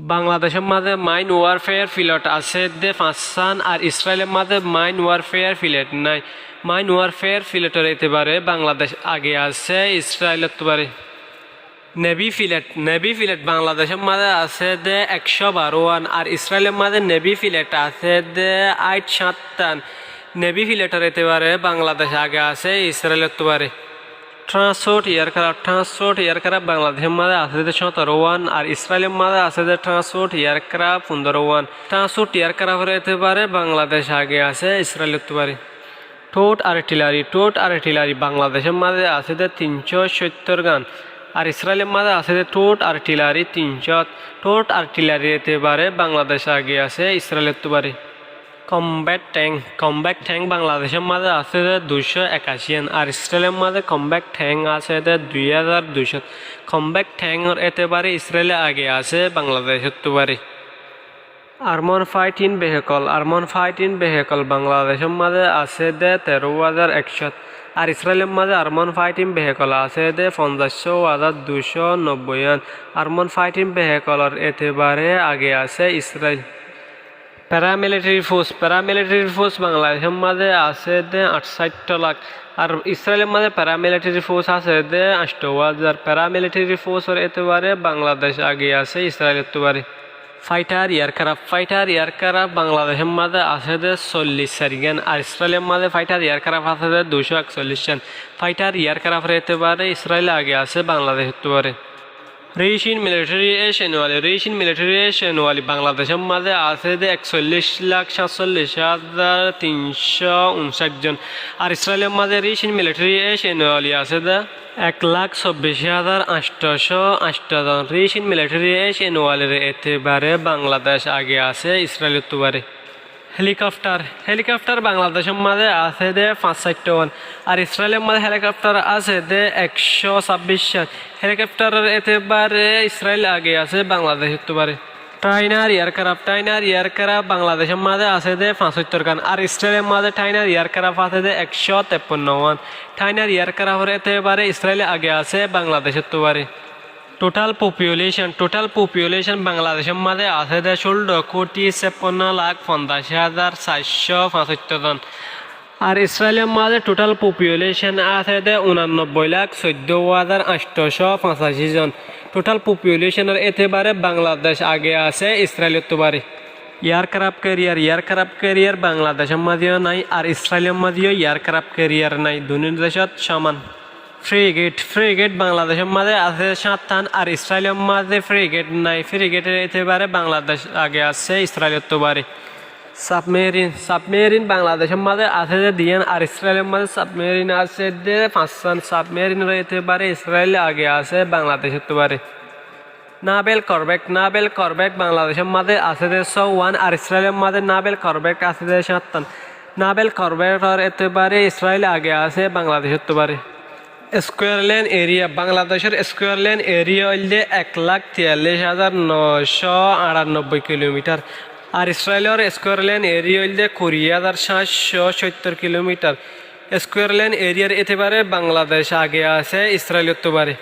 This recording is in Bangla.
বাংলাদেশের মাঝে মাইন ওয়ারফেয়ার ফিলট আছে দে পাঁচখান, আর ইসরায়েলের মাঝে মাইন ওয়ারফেয়ার ফিলেট নাই। মাইন ওয়ারফেয়ার ফিলেটের এতে পারে বাংলাদেশ আগে আছে, ইসরায়েলের তো পারে। নেভি ফিলেট বাংলাদেশের মাঝে আছে দে 112, আর ইসরায়েলের মাঝে নেভি ফিলেট আছে দে 8-7। নেভি ফিলেটের এতে পারে বাংলাদেশ আগে আছে, ইসরায়েলের তো পারে। ট্রান্সপোর্ট এয়ারক্রাফট বাংলাদেশের মাঝে আছে যে 17, আর ইসরায়েলের মাঝে আছে যে ট্রান্সপোর্ট এয়ারক্রাফট 15। ট্রান্সপোর্ট এয়ারক্রাফটের এতে পারে বাংলাদেশ আগে আছে, ইসরায়েলের তো পারে। টোট আর্টিলারি বাংলাদেশের মাঝে আছে যে 370 গান, আর ইসরায়েলের মাঝে আছে যে টোট আর্টিলারি 300। টোট আর্টিলারি এতে পারে বাংলাদেশ আগে আছে, ইসরায়েলের তো পারে। কমব্যাট ট্যাঙ্ক বাংলাদেশের মাঝে আছে যে 281, আর ইসরায়েলের মাঝে কমব্যাট ট্যাঙ্ক আছে যে 2200। কমব্যাট ট্যাঙ্কর এতে পারে ইসরায়েলে আগে আছে, বাংলাদেশের তো পারে। আর্মন ফাইটিং ভেহিকল বাংলাদেশের মাঝে আছে যে 13,100, আর ইসরায়েলের মাঝে আর্মন ফাইটিং ভেহিকল আছে যে 50,290। আর্মন ফাইটিং ভেহিকলের এতে পারে আগে আছে, ইসরায়েল। প্যারামিলিটারি ফোর্স বাংলাদেশের মাঝে আছে দে 68 লাখ, আর ইসরায়েলের মাঝে প্যারামিলিটারি ফোর্স আছে দে 8,000। প্যারামিলিটারি ফোর্সের এতে পারে বাংলাদেশ আগে আছে, ইসরায়েলের তো পারে। ফাইটার এয়ারক্রাফট বাংলাদেশের মাঝে আছে যে 40 গান, আর ইসরায়েলের মাঝে ফাইটার এয়ারক্রাফট আছে যে 241 গান। ফাইটার এয়ারক্রাফটের এতে পারে ইসরায়েল আগে আছে, বাংলাদেশের তো পারে। রেশিন মিলিটারি এশিয়ানওয়ালি বাংলাদেশের মাঝে আছে যে 41,47,359 জন, আর ইসরায়েলের মাঝে রেশিন মিলিটারি এশিয়ানওয়ালি আছে যে 1,24,808 জন। রেশিন মিলিটারি এশিয়ানওয়ালির এতে পারে বাংলাদেশ আগে আছে, ইসরায়েলের তো পারে। হেলিকপ্টার বাংলাদেশের মাঝে আছে দে 5-4, আর ইসরায়েলের মাঝে হেলিকপ্টার আছে দে 126। হেলিকপ্টারের এতে পারে ইসরায়েল আগে আছে, বাংলাদেশের তো পারে। টাইনার এয়ারক্রাফট বাংলাদেশের মাঝে আছে দে 75 গান, আর ইসরায়েলের মাঝে টাইনার এয়ারক্রাফট আছে দে 153। টাইনার এয়ারক্রাফটের এতে পারে ইসরায়েল আগে আছে, বাংলাদেশের তো পারে। টোটাল পপুলেশন বাংলাদেশের মাঝে আছে যে 16,56,50,475 জন, আর ইসরায়েলের মাঝে টোটাল পপুলেশন আছে যে 89,14,885 জন। টোটাল পপুলেশনের এতে পারে বাংলাদেশ আগে আছে, ইসরায়েলের তো পারে। এয়ারক্রাফট ক্যারিয়ার বাংলাদেশের মাঝেও নাই, আর ইসরায়েলের মাঝেও এয়ারক্রাফট ক্যারিয়ার নাই, দুই দেশত সমান। ফ্রিগেট বাংলাদেশের মাঝে আছে 7, আর ইসরায়েলের মাঝে ফ্রিগেট নাই। ফ্রিগেটের এতে পারে বাংলাদেশ আগে আছে, ইসরায়েলের তো পারে। সাবমেরিন বাংলাদেশের মাঝে আছে যে 2, আর ইসরায়েলের মাঝে সাবমেরিন আছে যে 5। সাবমেরিনের এতে পারে ইসরায়েল আগে আছে, বাংলাদেশের তো পারে। নাভেল করবেট বাংলাদেশের মাঝে আছে যে 1, আর ইসরায়েলের মাঝে নাভেল করবেট আছে যে 7। নাভেল করবেটের এতে পারে ইসরায়েল আগে আছে, বাংলাদেশের তো পারে। স্কোয়ার লেন এরিয়া বাংলাদেশের স্কোয়ার লেন এরিয়া হইলে 1,43,998 কিলোমিটার, আর ইসরায়েলের স্কোয়ার লেন এরিয়া হইলে 20,770 কিলোমিটার। স্কোয়ার লেন এরিয়ার এতে পারে বাংলাদেশ আগে আছে, ইসরায়েলের তো পারে।